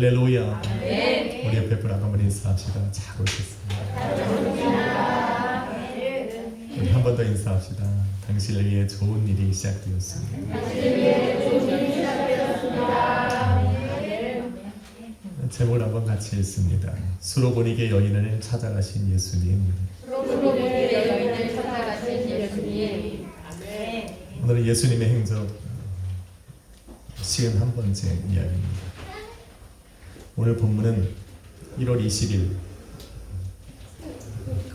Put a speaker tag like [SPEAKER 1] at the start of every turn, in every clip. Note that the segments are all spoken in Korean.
[SPEAKER 1] 할렐루야.
[SPEAKER 2] 아멘.
[SPEAKER 1] 우리 옆에 분 한번 인사합시다. 잘 오셨습니다. 우리 한 번 더 인사합시다. 당신을 위해 좋은 일이 시작되었습니다. 제목을 한번 같이 읽습니다. 수로보니게 여인을 찾아가신 예수님. 오늘은 예수님의 행적 51번째 이야기입니다. 오늘 본문은 1월 20일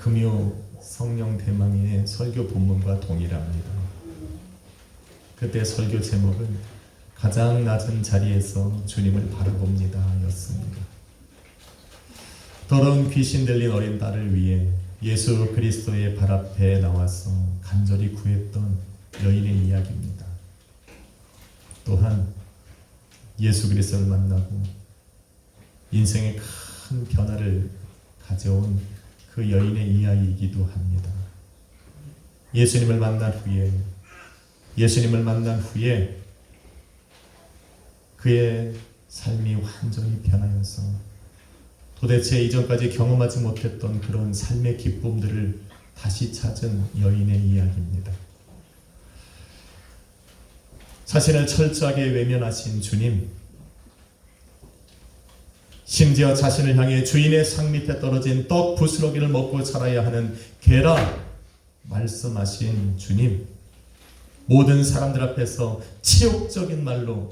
[SPEAKER 1] 금요 성령 대망의 설교 본문과 동일합니다. 그때 설교 제목은 가장 낮은 자리에서 주님을 바라봅니다 였습니다. 더러운 귀신 들린 어린 딸을 위해 예수 그리스도의 발 앞에 나와서 간절히 구했던 여인의 이야기입니다. 또한 예수 그리스도를 만나고 인생의 큰 변화를 가져온 그 여인의 이야기이기도 합니다. 예수님을 만난 후에 그의 삶이 완전히 변하여서 도대체 이전까지 경험하지 못했던 그런 삶의 기쁨들을 다시 찾은 여인의 이야기입니다. 자신을 철저하게 외면하신 주님, 심지어 자신을 향해 주인의 상 밑에 떨어진 떡 부스러기를 먹고 살아야 하는 개라 말씀하신 주님, 모든 사람들 앞에서 치욕적인 말로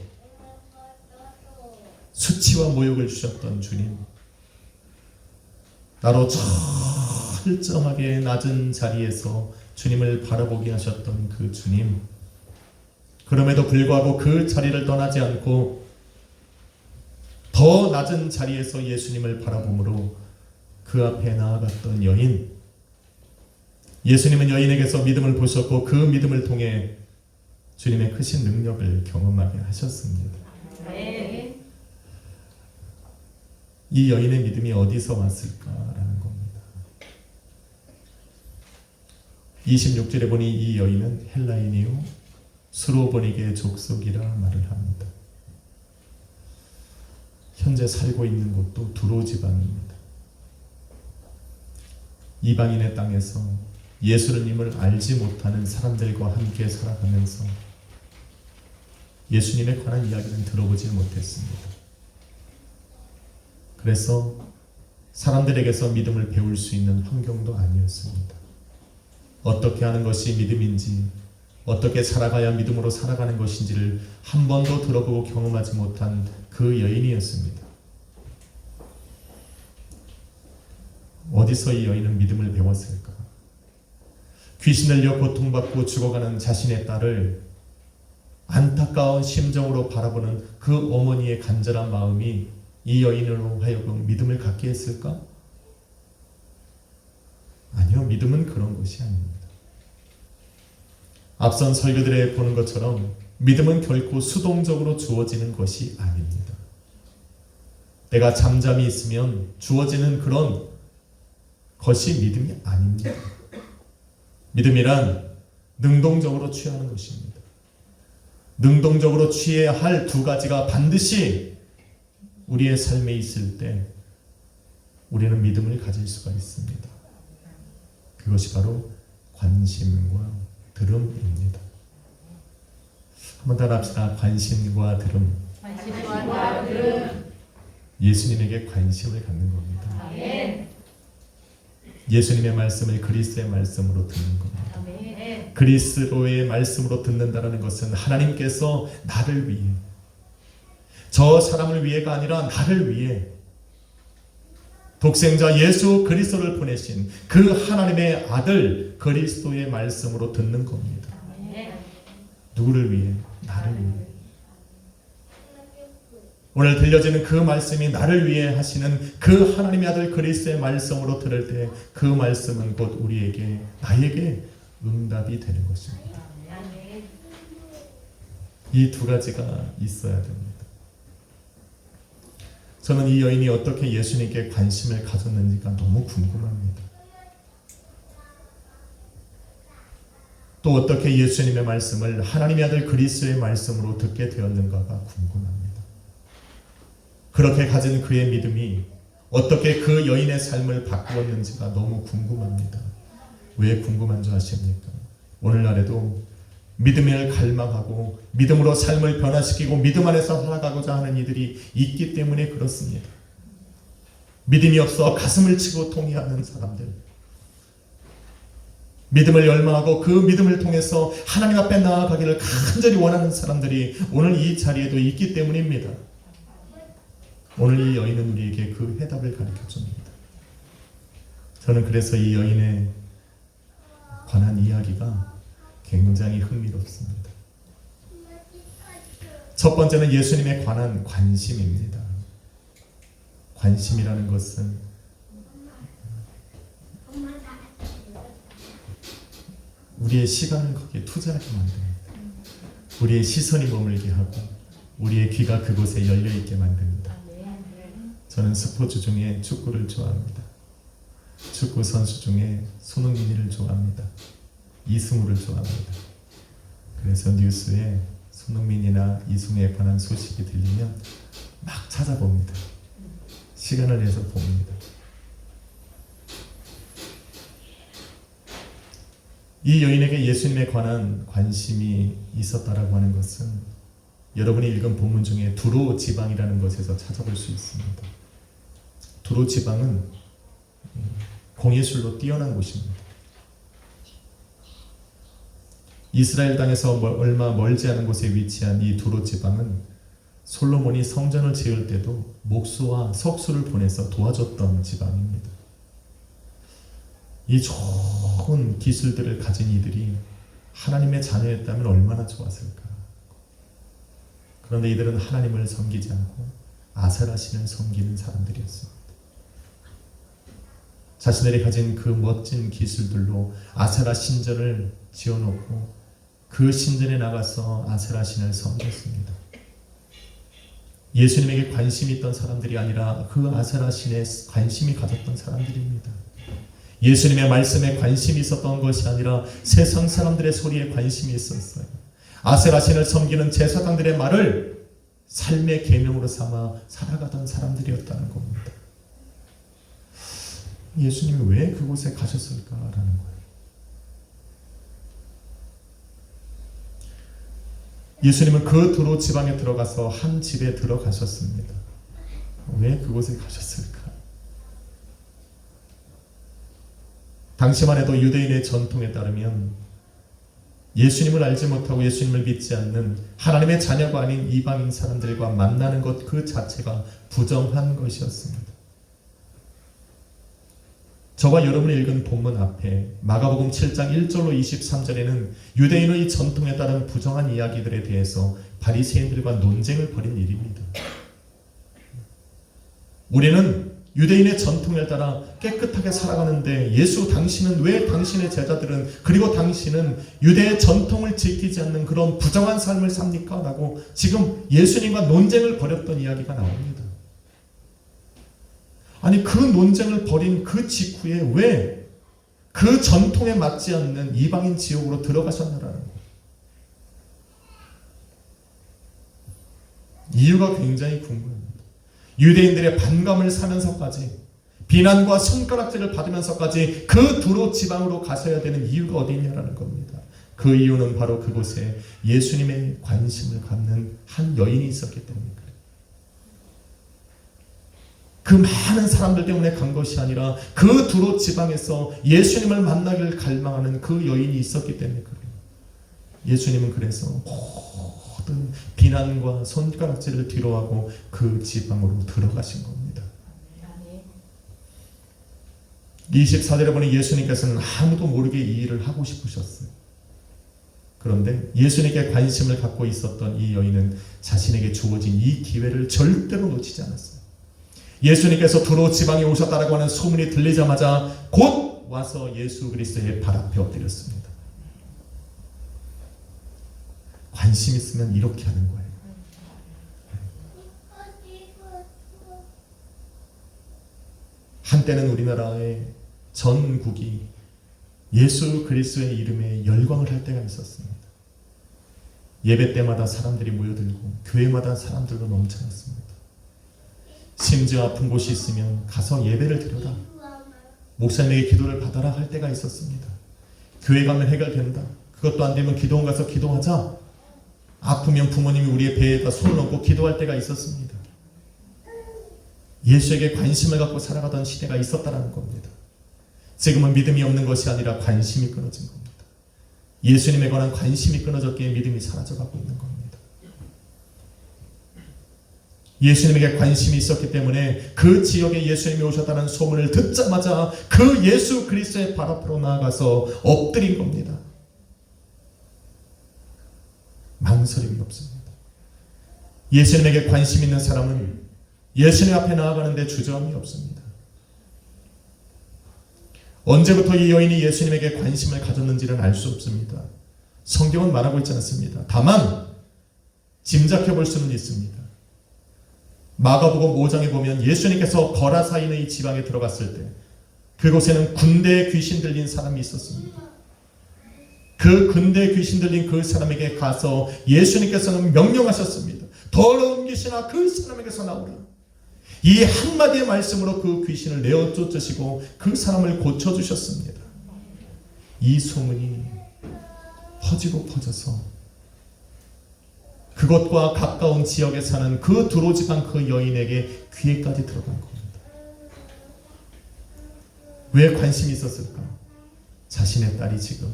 [SPEAKER 1] 수치와 모욕을 주셨던 주님, 나로 철저하게 낮은 자리에서 주님을 바라보게 하셨던 그 주님, 그럼에도 불구하고 그 자리를 떠나지 않고 더 낮은 자리에서 예수님을 바라봄으로 그 앞에 나아갔던 여인, 예수님은 여인에게서 믿음을 보셨고 그 믿음을 통해 주님의 크신 능력을 경험하게 하셨습니다. 이 여인의 믿음이 어디서 왔을까라는 겁니다. 26절에 보니 이 여인은 헬라인이요 수로보니게 족속이라 말을 합니다. 현재 살고 있는 곳도 두로 지방입니다. 이방인의 땅에서 예수님을 알지 못하는 사람들과 함께 살아가면서 예수님에 관한 이야기는 들어보지 못했습니다. 그래서 사람들에게서 믿음을 배울 수 있는 환경도 아니었습니다. 어떻게 하는 것이 믿음인지, 어떻게 살아가야 믿음으로 살아가는 것인지를 한 번도 들어보고 경험하지 못한 그 여인이었습니다. 어디서 이 여인은 믿음을 배웠을까? 귀신 들려 고통받고 죽어가는 자신의 딸을 안타까운 심정으로 바라보는 그 어머니의 간절한 마음이 이 여인으로 하여금 믿음을 갖게 했을까? 아니요, 믿음은 그런 것이 아닙니다. 앞선 설교들에 보는 것처럼 믿음은 결코 수동적으로 주어지는 것이 아닙니다. 내가 잠잠히 있으면 주어지는 그런 것이 믿음이 아닙니다. 믿음이란 능동적으로 취하는 것입니다. 능동적으로 취해야 할 두 가지가 반드시 우리의 삶에 있을 때 우리는 믿음을 가질 수가 있습니다. 그것이 바로 관심과 들음입니다. 한번 더 합시다. 관심과 들음. 예수님에게 관심을 갖는 겁니다. 예수님의 말씀을 그리스도의 말씀으로 듣는 겁니다. 그리스도의 말씀으로 듣는다는 것은 하나님께서 나를 위해, 저 사람을 위해가 아니라 나를 위해 독생자 예수 그리스도를 보내신 그 하나님의 아들 그리스도의 말씀으로 듣는 겁니다. 누구를 위해? 나를 위해. 오늘 들려지는 그 말씀이 나를 위해 하시는 그 하나님의 아들 그리스도의 말씀으로 들을 때 그 말씀은 곧 우리에게, 나에게 응답이 되는 것입니다. 이 두 가지가 있어야 됩니다. 저는 이 여인이 어떻게 예수님께 관심을 가졌는지가 너무 궁금합니다. 또 어떻게 예수님의 말씀을 하나님의 아들 그리스도의 말씀으로 듣게 되었는가가 궁금합니다. 그렇게 가진 그의 믿음이 어떻게 그 여인의 삶을 바꾸었는지가 너무 궁금합니다. 왜 궁금한 줄 아십니까? 오늘날에도 믿음을 갈망하고 믿음으로 삶을 변화시키고 믿음 안에서 살아가고자 하는 이들이 있기 때문에 그렇습니다. 믿음이 없어 가슴을 치고 통회하는 사람들, 믿음을 열망하고 그 믿음을 통해서 하나님 앞에 나아가기를 간절히 원하는 사람들이 오늘 이 자리에도 있기 때문입니다. 오늘 이 여인은 우리에게 그 해답을 가르쳐 줍니다. 저는 그래서 이 여인에 관한 이야기가 굉장히 흥미롭습니다. 첫 번째는 예수님에 관한 관심입니다. 관심이라는 것은 우리의 시간을 거기에 투자하게 만듭니다. 우리의 시선이 머물게 하고 우리의 귀가 그곳에 열려있게 만듭니다. 저는 스포츠 중에 축구를 좋아합니다. 축구 선수 중에 손흥민을 좋아합니다. 이승우를 좋아합니다. 그래서 뉴스에 손흥민이나 이승우에 관한 소식이 들리면 막 찾아봅니다. 시간을 내서 봅니다. 이 여인에게 예수님에 관한 관심이 있었다라고 하는 것은 여러분이 읽은 본문 중에 두로 지방이라는 것에서 찾아볼 수 있습니다. 두로 지방은 공예술로 뛰어난 곳입니다. 이스라엘 땅에서 얼마 멀지 않은 곳에 위치한 이 두로 지방은 솔로몬이 성전을 지을 때도 목수와 석수를 보내서 도와줬던 지방입니다. 이 좋은 기술들을 가진 이들이 하나님의 자녀였다면 얼마나 좋았을까. 그런데 이들은 하나님을 섬기지 않고 아세라 신을 섬기는 사람들이었습니다. 자신들이 가진 그 멋진 기술들로 아세라 신전을 지어놓고 그 신전에 나가서 아세라 신을 섬겼습니다. 예수님에게 관심이 있던 사람들이 아니라 그 아세라 신에 관심이 가졌던 사람들입니다. 예수님의 말씀에 관심이 있었던 것이 아니라 세상 사람들의 소리에 관심이 있었어요. 아세라 신을 섬기는 제사장들의 말을 삶의 계명으로 삼아 살아가던 사람들이었다는 겁니다. 예수님이 왜 그곳에 가셨을까라는 거예요. 예수님은 그 두로 지방에 들어가서 한 집에 들어가셨습니다. 왜 그곳에 가셨을까? 당시만 해도 유대인의 전통에 따르면 예수님을 알지 못하고 예수님을 믿지 않는 하나님의 자녀가 아닌 이방인 사람들과 만나는 것 그 자체가 부정한 것이었습니다. 저와 여러분이 읽은 본문 앞에 마가복음 7장 1절로 23절에는 유대인의 전통에 따른 부정한 이야기들에 대해서 바리새인들과 논쟁을 벌인 일입니다. 우리는 유대인의 전통에 따라 깨끗하게 살아가는데 예수 당신은 왜 당신의 제자들은 그리고 당신은 유대의 전통을 지키지 않는 그런 부정한 삶을 삽니까? 라고 지금 예수님과 논쟁을 벌였던 이야기가 나옵니다. 아니 그 논쟁을 벌인 그 직후에 왜 그 전통에 맞지 않는 이방인 지옥으로 들어가셨느라는 거예요. 이유가 굉장히 궁금합니다. 유대인들의 반감을 사면서까지 비난과 손가락질을 받으면서까지 그 두로 지방으로 가셔야 되는 이유가 어디 있냐라는 겁니다. 그 이유는 바로 그곳에 예수님의 관심을 갖는 한 여인이 있었기 때문입니다. 그 많은 사람들 때문에 간 것이 아니라 그 두로 지방에서 예수님을 만나기를 갈망하는 그 여인이 있었기 때문에 그래요. 예수님은 그래서 모든 비난과 손가락질을 뒤로하고 그 지방으로 들어가신 겁니다. 24절에 보니 예수님께서는 아무도 모르게 이 일을 하고 싶으셨어요. 그런데 예수님께 관심을 갖고 있었던 이 여인은 자신에게 주어진 이 기회를 절대로 놓치지 않았어요. 예수님께서 두로 지방에 오셨다라고 하는 소문이 들리자마자 곧 와서 예수 그리스도의 발 앞에 엎드렸습니다. 관심 있으면 이렇게 하는 거예요. 한때는 우리나라의 전국이 예수 그리스도의 이름에 열광을 할 때가 있었습니다. 예배 때마다 사람들이 모여들고 교회마다 사람들로 넘쳐났습니다. 심지어 아픈 곳이 있으면 가서 예배를 드려라, 목사님에게 기도를 받아라 할 때가 있었습니다. 교회 가면 해결된다, 그것도 안 되면 기도원 가서 기도하자, 아프면 부모님이 우리의 배에다 손을 얹고 기도할 때가 있었습니다. 예수에게 관심을 갖고 살아가던 시대가 있었다는 겁니다. 지금은 믿음이 없는 것이 아니라 관심이 끊어진 겁니다. 예수님에 관한 관심이 끊어졌기에 믿음이 사라져가고 있는 겁니다. 예수님에게 관심이 있었기 때문에 그 지역에 예수님이 오셨다는 소문을 듣자마자 그 예수 그리스도의 발 앞으로 나아가서 엎드린 겁니다. 망설임이 없습니다. 예수님에게 관심 있는 사람은 예수님 앞에 나아가는데 주저함이 없습니다. 언제부터 이 여인이 예수님에게 관심을 가졌는지는 알 수 없습니다. 성경은 말하고 있지 않습니다. 다만 짐작해 볼 수는 있습니다. 마가복음 5장에 보면 예수님께서 거라사인의 지방에 들어갔을 때 그곳에는 군대에 귀신 들린 사람이 있었습니다. 그 군대에 귀신 들린 그 사람에게 가서 예수님께서는 명령하셨습니다. 더러운 귀신아, 그 사람에게서 나오라. 이 한마디의 말씀으로 그 귀신을 내어 쫓으시고 그 사람을 고쳐주셨습니다. 이 소문이 퍼지고 퍼져서 그것과 가까운 지역에 사는 그 두로지방 그 여인에게 귀에까지 들어간 겁니다. 왜 관심이 있었을까? 자신의 딸이 지금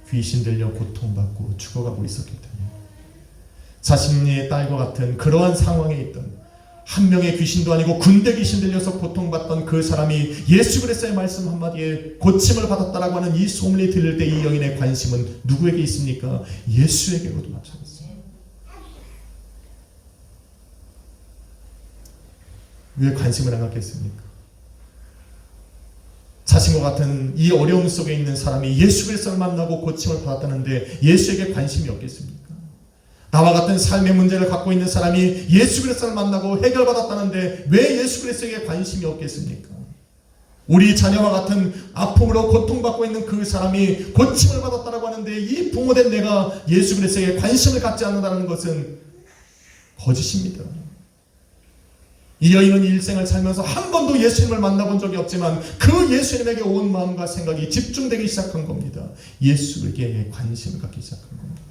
[SPEAKER 1] 귀신 들려 고통받고 죽어가고 있었기 때문에, 자신의 딸과 같은 그러한 상황에 있던, 한 명의 귀신도 아니고 군대 귀신 들려서 고통받던 그 사람이 예수 그리스도의 말씀 한마디에 고침을 받았다라고 하는 이 소문이 들릴 때 이 여인의 관심은 누구에게 있습니까? 예수에게로도 마찬가지입니다. 왜 관심을 안 갖겠습니까? 자신과 같은 이 어려움 속에 있는 사람이 예수 그리스도를 만나고 고침을 받았다는데 예수에게 관심이 없겠습니까? 나와 같은 삶의 문제를 갖고 있는 사람이 예수 그리스도를 만나고 해결받았다는데 왜 예수 그리스도에게 관심이 없겠습니까? 우리 자녀와 같은 아픔으로 고통받고 있는 그 사람이 고침을 받았다고 하는데 이 부모된 내가 예수 그리스도에게 관심을 갖지 않는다는 것은 거짓입니다. 이 여인은 일생을 살면서 한 번도 예수님을 만나본 적이 없지만 그 예수님에게 온 마음과 생각이 집중되기 시작한 겁니다. 예수에게 관심을 갖기 시작한 겁니다.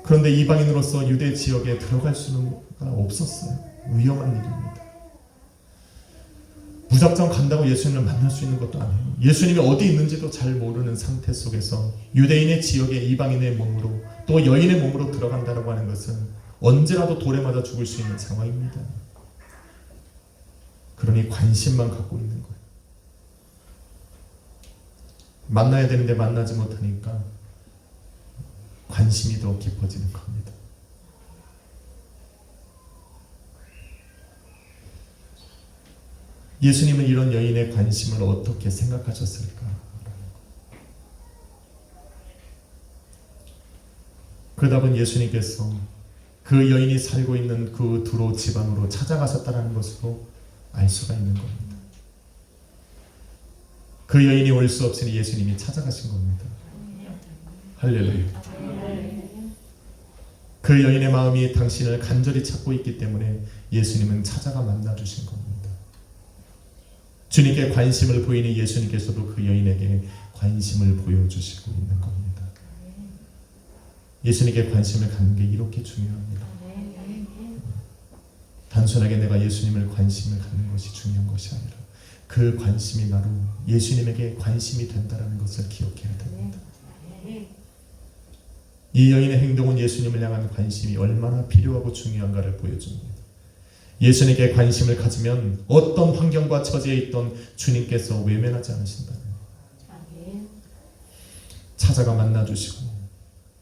[SPEAKER 1] 그런데 이방인으로서 유대 지역에 들어갈 수가 없었어요. 위험한 일입니다. 무작정 간다고 예수님을 만날 수 있는 것도 아니에요. 예수님이 어디 있는지도 잘 모르는 상태 속에서 유대인의 지역에 이방인의 몸으로 또 여인의 몸으로 들어간다고 하는 것은 언제라도 돌에 맞아 죽을 수 있는 상황입니다. 그러니 관심만 갖고 있는 거예요. 만나야 되는데 만나지 못하니까 관심이 더 깊어지는 겁니다. 예수님은 이런 여인의 관심을 어떻게 생각하셨을까? 그 답은 예수님께서 그 여인이 살고 있는 그 두로 지방으로 찾아가셨다는 것으로 알 수가 있는 겁니다. 그 여인이 올 수 없으니 예수님이 찾아가신 겁니다. 할렐루야. 그 여인의 마음이 당신을 간절히 찾고 있기 때문에 예수님은 찾아가 만나주신 겁니다. 주님께 관심을 보이니 예수님께서도 그 여인에게 관심을 보여주시고 있는 겁니다. 예수님께 관심을 갖는 게 이렇게 중요합니다. 단순하게 내가 예수님을 관심을 갖는 것이 중요한 것이 아니라 그 관심이 나로 예수님에게 관심이 된다는 것을 기억해야 됩니다. 이 여인의 행동은 예수님을 향한 관심이 얼마나 필요하고 중요한가를 보여줍니다. 예수님께 관심을 가지면 어떤 환경과 처지에 있던 주님께서 외면하지 않으신다는 거예요. 찾아가 만나주시고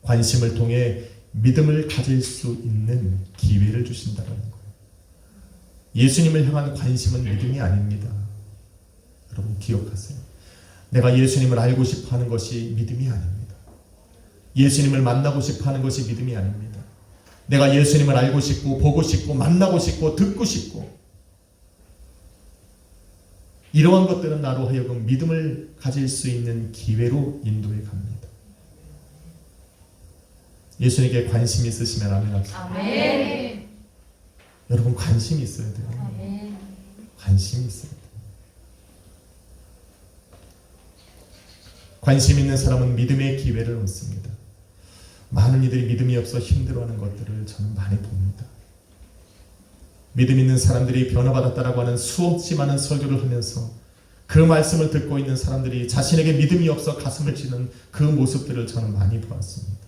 [SPEAKER 1] 관심을 통해 믿음을 가질 수 있는 기회를 주신다는 거예요. 예수님을 향한 관심은 믿음이 아닙니다. 여러분 기억하세요. 내가 예수님을 알고 싶어 하는 것이 믿음이 아닙니다. 예수님을 만나고 싶어 하는 것이 믿음이 아닙니다. 내가 예수님을 알고 싶고 보고 싶고 만나고 싶고 듣고 싶고 이러한 것들은 나로 하여금 믿음을 가질 수 있는 기회로 인도해 갑니다. 예수님께 관심이 있으시면 아멘 합시다. 아멘. 여러분 관심이 있어야 돼요. 관심이 있어야 돼요. 관심 있는 사람은 믿음의 기회를 얻습니다. 많은 이들이 믿음이 없어 힘들어하는 것들을 저는 많이 봅니다. 믿음 있는 사람들이 변화받았다라고 하는 수없이 많은 설교를 하면서 그 말씀을 듣고 있는 사람들이 자신에게 믿음이 없어 가슴을 찌는 그 모습들을 저는 많이 보았습니다.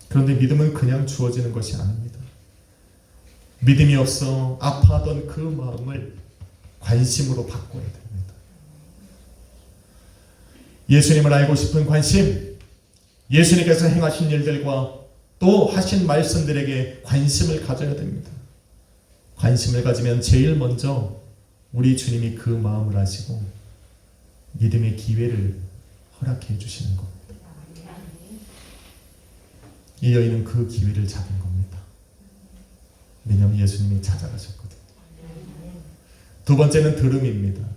[SPEAKER 1] 그런데 믿음은 그냥 주어지는 것이 아닙니다. 믿음이 없어 아파하던 그 마음을 관심으로 바꿔야 됩니다. 예수님을 알고 싶은 관심, 예수님께서 행하신 일들과 또 하신 말씀들에게 관심을 가져야 됩니다. 관심을 가지면 제일 먼저 우리 주님이 그 마음을 아시고 믿음의 기회를 허락해 주시는 겁니다. 이 여인은 그 기회를 잡은 겁니다. 왜냐하면 예수님이 찾아가셨거든요. 두 번째는 들음입니다.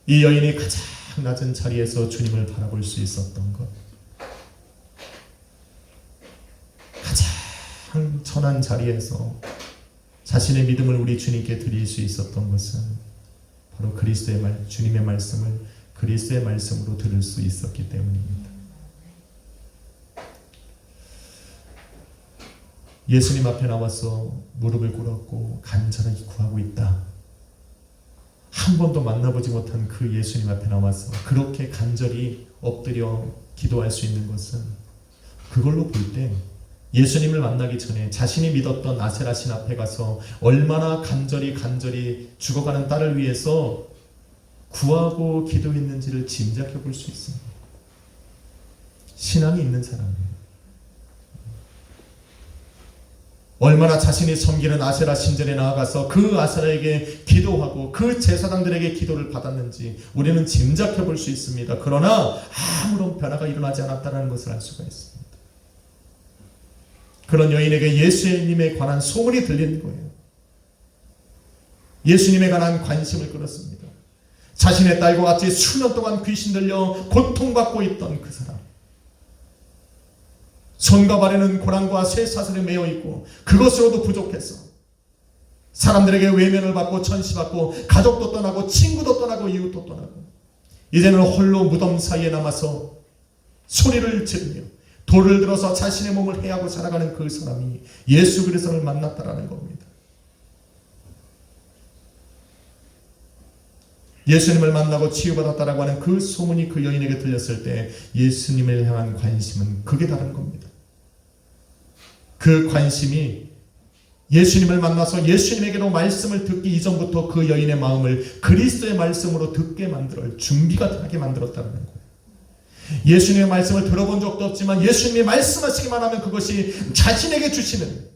[SPEAKER 1] 이 여인이 가장 낮은 자리에서 주님을 바라볼 수 있었던 것, 가장 천한 자리에서 자신의 믿음을 우리 주님께 드릴 수 있었던 것은 바로 그리스도의 주님의 말씀을 그리스도의 말씀으로 들을 수 있었기 때문입니다. 예수님 앞에 나와서 무릎을 꿇었고 간절하게 구하고 있다. 한 번도 만나보지 못한 그 예수님 앞에 나와서 그렇게 간절히 엎드려 기도할 수 있는 것은, 그걸로 볼 때 예수님을 만나기 전에 자신이 믿었던 아세라 신 앞에 가서 얼마나 간절히 죽어가는 딸을 위해서 구하고 기도했는지를 짐작해 볼 수 있습니다. 신앙이 있는 사람이에요. 얼마나 자신이 섬기는 아세라 신전에 나아가서 그 아세라에게 기도하고 그 제사장들에게 기도를 받았는지 우리는 짐작해 볼 수 있습니다. 그러나 아무런 변화가 일어나지 않았다는 것을 알 수가 있습니다. 그런 여인에게 예수님에 관한 소문이 들리는 거예요. 예수님에 관한 관심을 끌었습니다. 자신의 딸과 같이 수년 동안 귀신 들려 고통받고 있던 그 사람, 손과 발에는 고랑과 쇠사슬에 매여 있고 그것으로도 부족해서 사람들에게 외면을 받고 천시받고 가족도 떠나고 친구도 떠나고 이웃도 떠나고 이제는 홀로 무덤 사이에 남아서 소리를 지르며 돌을 들어서 자신의 몸을 해하고 살아가는 그 사람이 예수 그리스도를 만났다라는 겁니다. 예수님을 만나고 치유받았다라고 하는 그 소문이 그 여인에게 들렸을 때 예수님을 향한 관심은 극에 다른 겁니다. 그 관심이 예수님을 만나서 예수님에게로 말씀을 듣기 이전부터 그 여인의 마음을 그리스도의 말씀으로 듣게 만들어 준비가 되게 만들었다는 거예요. 예수님의 말씀을 들어본 적도 없지만 예수님이 말씀하시기만 하면 그것이 자신에게 주시는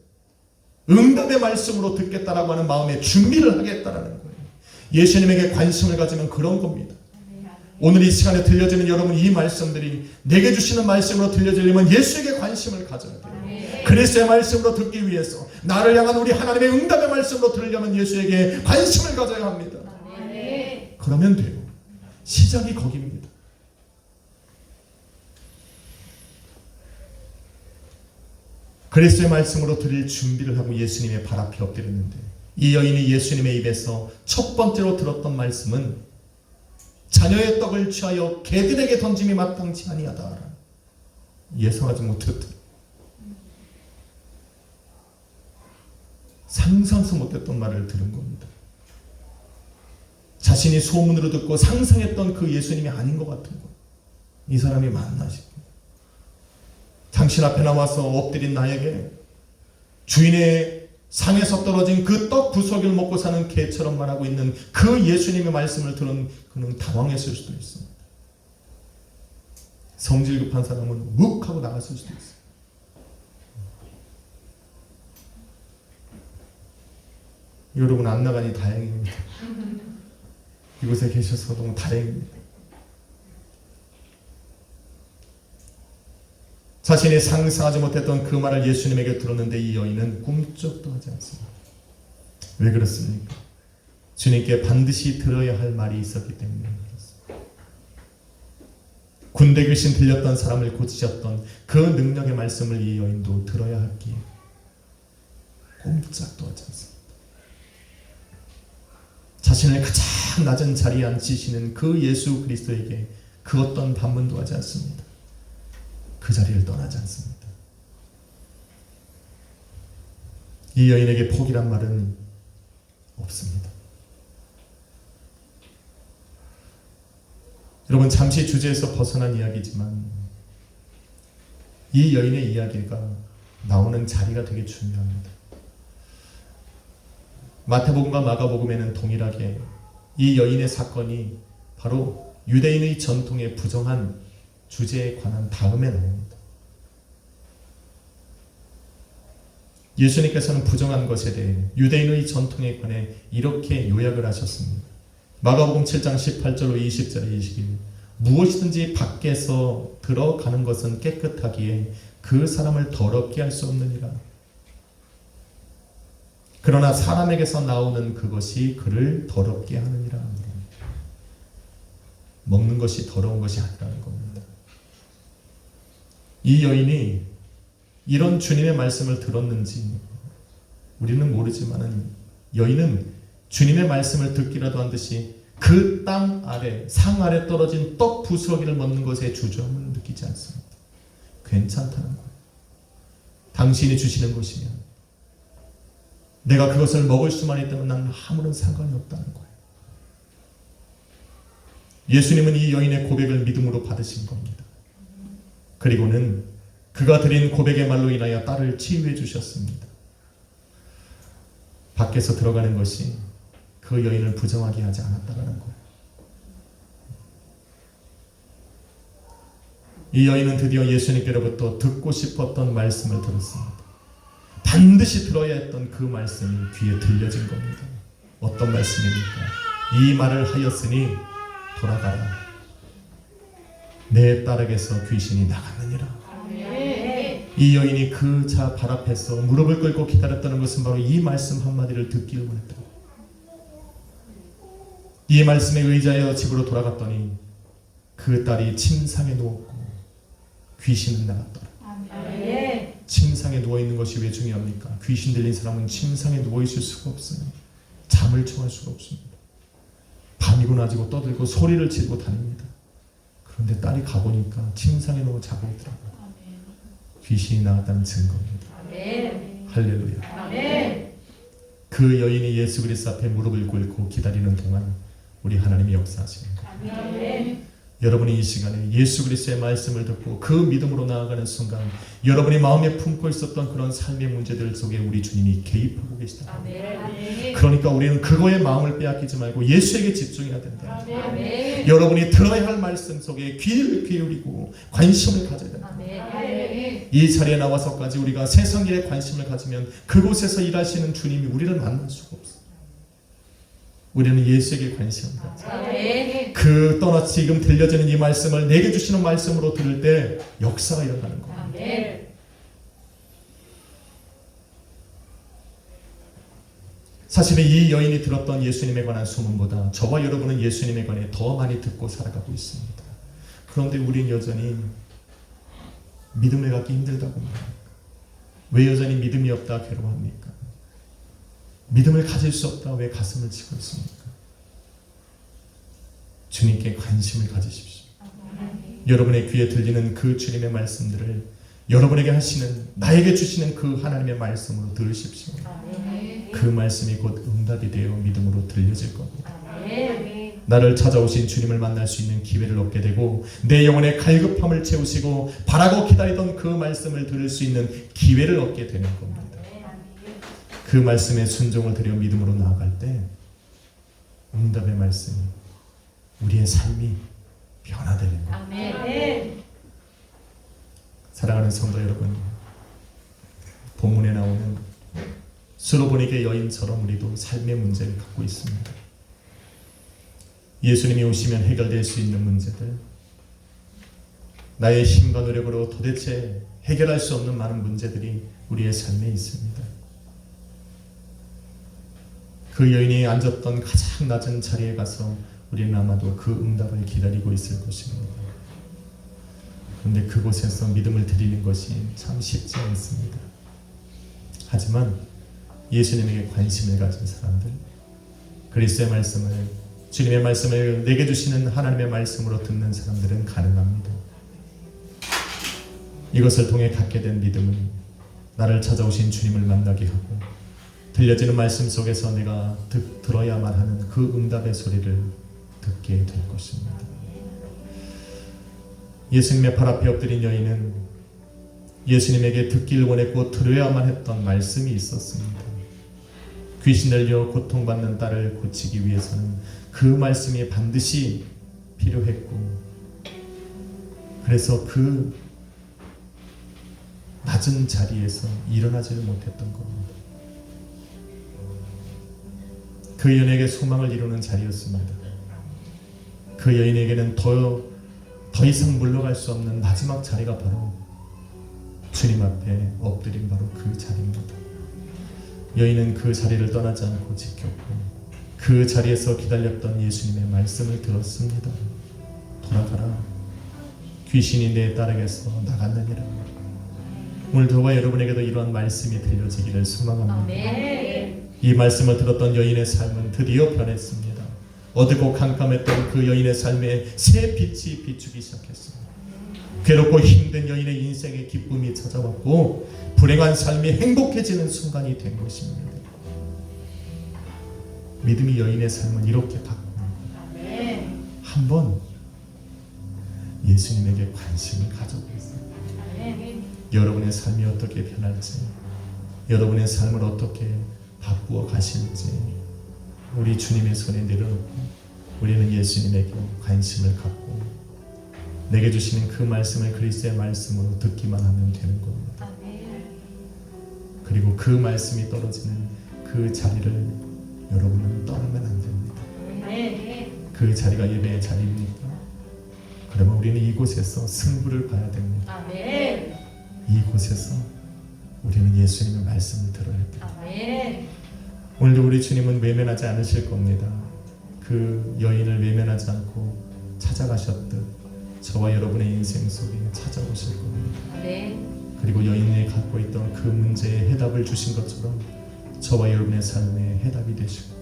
[SPEAKER 1] 응답의 말씀으로 듣겠다라고 하는 마음의 준비를 하겠다라는 거예요. 예수님에게 관심을 가지면 그런 겁니다. 오늘 이 시간에 들려지는 여러분 이 말씀들이 내게 주시는 말씀으로 들려지려면 예수에게 관심을 가져야 돼요. 그리스도의 말씀으로 듣기 위해서 나를 향한 우리 하나님의 응답의 말씀으로 들으려면 예수에게 관심을 가져야 합니다. 그러면 돼요. 시작이 거기입니다. 그리스도의 말씀으로 드릴 준비를 하고 예수님의 발 앞에 엎드렸는데 이 여인이 예수님의 입에서 첫 번째로 들었던 말씀은 자녀의 떡을 취하여 개들에게 던짐이 마땅치 아니하다. 예상하지 못했던, 상상도 못했던 말을 들은 겁니다. 자신이 소문으로 듣고 상상했던 그 예수님이 아닌 것 같은 거예요. 이 사람이 맞나 싶어요. 당신 앞에 나와서 엎드린 나에게 주인의 상에서 떨어진 그 떡 부스러기를 먹고 사는 개처럼 말하고 있는 그 예수님의 말씀을 들은 그는 당황했을 수도 있습니다. 성질 급한 사람은 묵하고 나갔을 수도 있어요. 여러분 안 나가니 다행입니다. 이곳에 계셔서 너무 다행입니다. 자신이 상상하지 못했던 그 말을 예수님에게 들었는데 이 여인은 꿈쩍도 하지 않습니다. 왜 그렇습니까? 주님께 반드시 들어야 할 말이 있었기 때문에 그렇습니다. 군대 귀신 들렸던 사람을 고치셨던 그 능력의 말씀을 이 여인도 들어야 했기에 꼼짝도 하지 않습니다. 자신을 가장 낮은 자리에 앉히시는 그 예수 그리스도에게 그 어떤 반문도 하지 않습니다. 그 자리를 떠나지 않습니다. 이 여인에게 포기란 말은 없습니다. 여러분, 잠시 주제에서 벗어난 이야기지만 이 여인의 이야기가 나오는 자리가 되게 중요합니다. 마태복음과 마가복음에는 동일하게 이 여인의 사건이 바로 유대인의 전통에 부정한 주제에 관한 다음에 나옵니다. 예수님께서는 부정한 것에 대해 유대인의 전통에 관해 이렇게 요약을 하셨습니다. 마가복음 7장 18절로 20절에 이르시기를 무엇이든지 밖에서 들어가는 것은 깨끗하기에 그 사람을 더럽게 할 수 없느니라. 그러나 사람에게서 나오는 그것이 그를 더럽게 하느니라. 먹는 것이 더러운 것이 아니라는 겁니다. 이 여인이 이런 주님의 말씀을 들었는지 우리는 모르지만은 여인은 주님의 말씀을 듣기라도 한 듯이 그 땅 아래, 상 아래 떨어진 떡 부스러기를 먹는 것에 주저함을 느끼지 않습니다. 괜찮다는 거예요. 당신이 주시는 것이면 내가 그것을 먹을 수만 있다면 나는 아무런 상관이 없다는 거예요. 예수님은 이 여인의 고백을 믿음으로 받으신 겁니다. 그리고는 그가 드린 고백의 말로 인하여 딸을 치유해 주셨습니다. 밖에서 들어가는 것이 그 여인을 부정하게 하지 않았다는 거예요. 이 여인은 드디어 예수님께로부터 듣고 싶었던 말씀을 들었습니다. 반드시 들어야 했던 그 말씀이 귀에 들려진 겁니다. 어떤 말씀입니까? 이 말을 하였으니 돌아가라. 내 딸에게서 귀신이 나갔느니라. 이 여인이 그 자 발 앞에서 무릎을 꿇고 기다렸다는 것은 바로 이 말씀 한마디를 듣기를 원했다. 이 말씀에 의지하여 집으로 돌아갔더니 그 딸이 침상에 누웠고 귀신은 나갔더라. 침상에 누워있는 것이 왜 중요합니까? 귀신 들린 사람은 침상에 누워있을 수가 없어요. 잠을 청할 수가 없습니다. 밤이고 낮이고 떠들고 소리를 지르고 다닙니다. 그런데 딸이 가보니까 침상에 누워 자고 있더라고요. 귀신이 나갔다는 증거입니다. 할렐루야. 그 여인이 예수 그리스도 앞에 무릎을 꿇고 기다리는 동안 우리 하나님이 역사하시는 거예요. 여러분이 이 시간에 예수 그리스도의 말씀을 듣고 그 믿음으로 나아가는 순간 여러분이 마음에 품고 있었던 그런 삶의 문제들 속에 우리 주님이 개입하고 계시다. 그러니까 우리는 그거에 마음을 빼앗기지 말고 예수에게 집중해야 된다. 여러분이 들어야 할 말씀 속에 귀를 기울이고 관심을 가져야 된다. 이 자리에 나와서까지 우리가 세상 일에 관심을 가지면 그곳에서 일하시는 주님이 우리를 만날 수가 없어요. 우리는 예수에게 관심을 가져. 그 떠나 지금 들려지는 이 말씀을 내게 주시는 말씀으로 들을 때 역사가 일어나는 겁니다. 사실은 이 여인이 들었던 예수님에 관한 소문보다 저와 여러분은 예수님에 관해 더 많이 듣고 살아가고 있습니다. 그런데 우린 여전히 믿음을 갖기 힘들다고 말합니다. 왜 여전히 믿음이 없다 괴로워합니까? 믿음을 가질 수 없다 왜 가슴을 치고 있습니까? 주님께 관심을 가지십시오. 여러분의 귀에 들리는 그 주님의 말씀들을 여러분에게 하시는, 나에게 주시는 그 하나님의 말씀으로 들으십시오. 그 말씀이 곧 응답이 되어 믿음으로 들려질 겁니다. 나를 찾아오신 주님을 만날 수 있는 기회를 얻게 되고 내 영혼의 갈급함을 채우시고 바라고 기다리던 그 말씀을 들을 수 있는 기회를 얻게 되는 겁니다. 그 말씀에 순종을 드려 믿음으로 나아갈 때 응답의 말씀이 우리의 삶이 변화되는 겁니다. 사랑하는 성도 여러분, 본문에 나오는 수로보니게 여인처럼 우리도 삶의 문제를 갖고 있습니다. 예수님이 오시면 해결될 수 있는 문제들, 나의 힘과 노력으로 도대체 해결할 수 없는 많은 문제들이 우리의 삶에 있습니다. 그 여인이 앉았던 가장 낮은 자리에 가서 우리는 아마도 그 응답을 기다리고 있을 것입니다. 그런데 그곳에서 믿음을 드리는 것이 참 쉽지 않습니다. 하지만 예수님에게 관심을 가진 사람들, 그리스도의 말씀을, 주님의 말씀을 내게 주시는 하나님의 말씀으로 듣는 사람들은 가능합니다. 이것을 통해 갖게 된 믿음은 나를 찾아오신 주님을 만나게 하고 들려지는 말씀 속에서 내가 들어야만 하는 그 응답의 소리를 듣게 될 것입니다. 예수님의 발 앞에 엎드린 여인은 예수님에게 듣기를 원했고 들어야만 했던 말씀이 있었습니다. 귀신 들려 고통받는 딸을 고치기 위해서는 그 말씀이 반드시 필요했고, 그래서 그 낮은 자리에서 일어나지를 못했던 겁니다. 그 여인에게 소망을 이루는 자리였습니다. 그 여인에게는 더 이상 물러갈 수 없는 마지막 자리가 바로 주님 앞에 엎드린 바로 그 자리입니다. 여인은 그 자리를 떠나지 않고 지켰고 그 자리에서 기다렸던 예수님의 말씀을 들었습니다. 돌아가라, 귀신이 내 딸에게서 나갔느니라. 오늘 저와 여러분에게도 이러한 말씀이 들려지기를 소망합니다. 이 말씀을 들었던 여인의 삶은 드디어 변했습니다. 어둡고 캄캄했던 그 여인의 삶에 새 빛이 비추기 시작했습니다. 괴롭고 힘든 여인의 인생에 기쁨이 찾아왔고 불행한 삶이 행복해지는 순간이 된 것입니다. 믿음이 여인의 삶은 이렇게 바꿉니다. 한번 예수님에게 관심을 가져보세요. 여러분의 삶이 어떻게 변할지, 여러분의 삶을 어떻게 바꾸어 가실지 우리 주님의 손에 내려놓고 우리는 예수님에게 관심을 갖고 내게 주시는 그 말씀을 그리스도의 말씀으로 듣기만 하면 되는 겁니다. 그리고 그 말씀이 떨어지는 그 자리를 여러분은 떠나면 안 됩니다. 그 자리가 예배의 자리입니까? 그러면 우리는 이곳에서 승부를 봐야 됩니다. 이곳에서 우리는 예수님의 말씀을 들어야 됩니다. 오늘도 우리 주님은 외면하지 않으실 겁니다. 그 여인을 외면하지 않고 찾아가셨듯 저와 여러분의 인생 속에 찾아오실 겁니다. 그리고 여인이 갖고 있던 그 문제에 해답을 주신 것처럼 저와 여러분의 삶에 해답이 되시고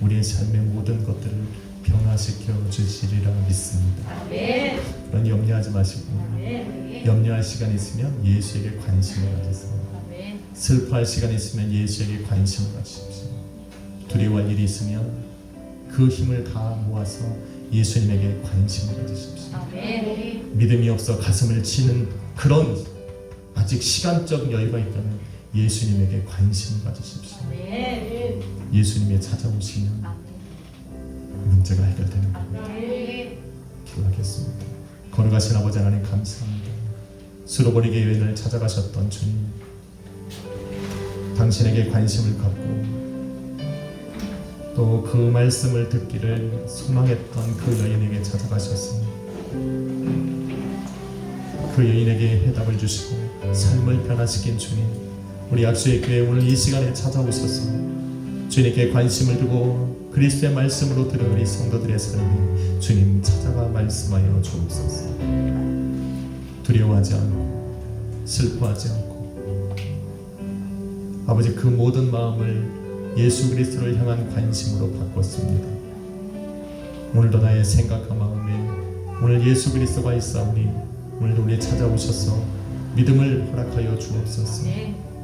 [SPEAKER 1] 우리의 삶의 모든 것들을 변화시켜 주시리라 믿습니다. 그런 염려하지 마시고 염려할 시간 있으면 예수에게 관심을 가지세요. 슬퍼할 시간 있으면 예수에게 관심을 가지십시오. 두려워할 일이 있으면 그 힘을 다 모아서 예수님에게 관심을 가지십시오. 믿음이 없어 가슴을 치는 그런 아직 시간적 여유가 있다면 예수님에게 관심을 가지십시오. 예수님이 찾아오시면 문제가 해결되는 겁니다. 기도하겠습니다. 거룩하신 아버지 하나님 감사합니다. 수로버리게 여인을 찾아가셨던 주님, 당신에게 관심을 갖고 또 그 말씀을 듣기를 소망했던 그 여인에게 찾아가셨습니다. 그 여인에게 해답을 주시고 삶을 변화시킨 주님, 우리 약수의 교회 오늘 이 시간에 찾아오셔서 주님께 관심을 두고 그리스도의 말씀으로 들은 우리 성도들의 삶에 주님 찾아가 말씀하여 주옵소서. 두려워하지 않고 슬퍼하지 않고 아버지 그 모든 마음을 예수 그리스도를 향한 관심으로 바꿨습니다. 오늘도 나의 생각과 마음에 오늘 예수 그리스도가 있사오니 오늘도 우리 찾아오셔서 믿음을 허락하여 주옵소서.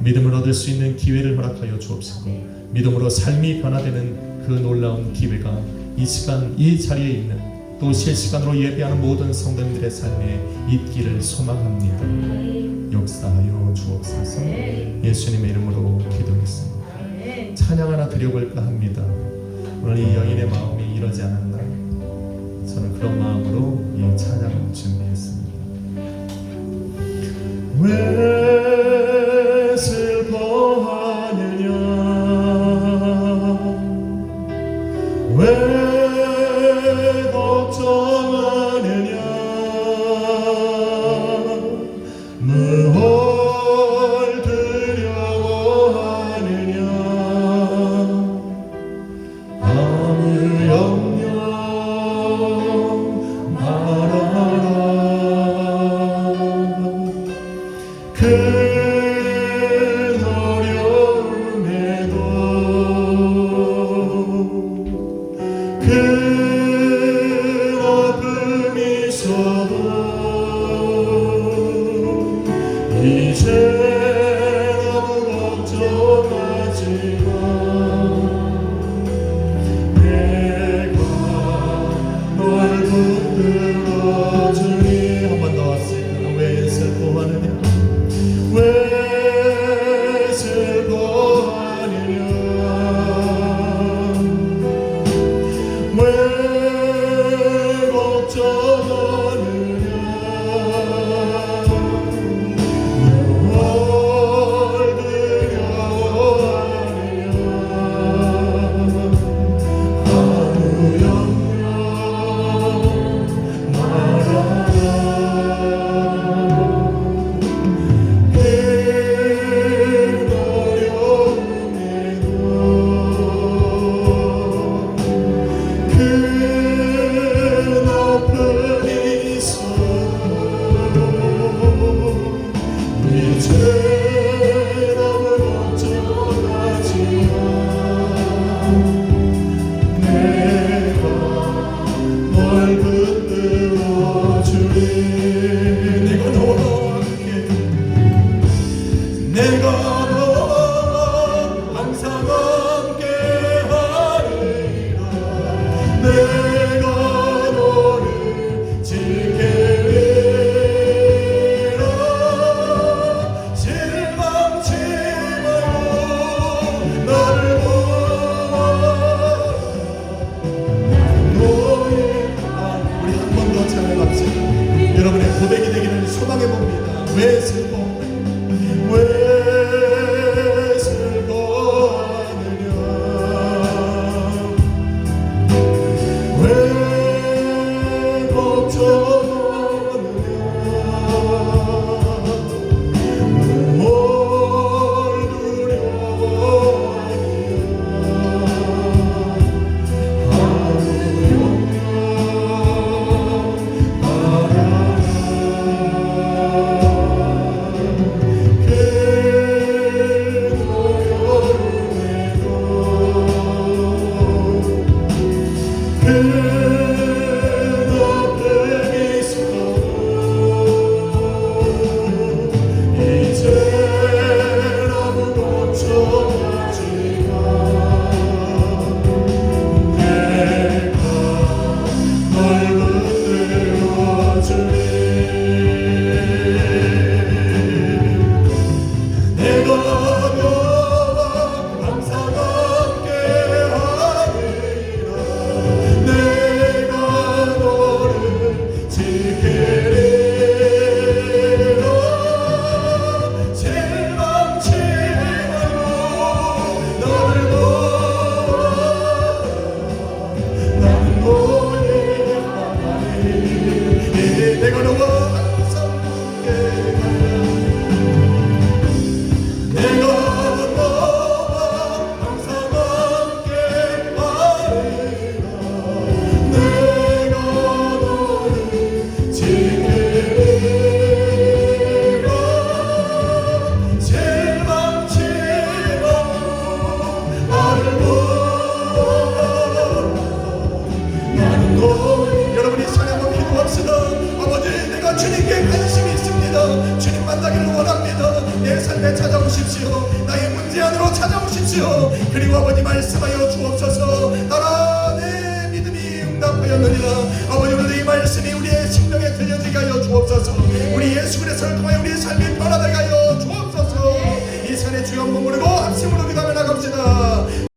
[SPEAKER 1] 믿음을 얻을 수 있는 기회를 허락하여 주옵소서. 믿음으로 삶이 변화되는 그 놀라운 기회가 이 시간 이 자리에 있는 또 실시간으로 예배하는 모든 성도님들의 삶에 있기를 소망합니다. 역사하여 주옵소서. 예수님의 이름으로 기도했습니다. 찬양 하나 드려볼까 합니다. 오늘 이 여인의 마음이 이러지 않았나? 저는 그런 마음으로 이 찬양을 준비했습니다. 왜 슬퍼하느냐? 왜 걱정하느냐? 뭘 두려워하느냐? 아무 염려 말아라. 큰 어려움에
[SPEAKER 2] 그리고 아버지 말씀하여 주옵소서. 따라 내 믿음이 응답하였느니라. 아버지 오늘 이 말씀이 우리의 심령에 들려지게 하여 주옵소서. 우리 예수 그리스도를 통하여 우리의 삶이 변화되게 하여 주옵소서. 이 산의 주여 머무르고 합심으로 기도하며 나갑시다.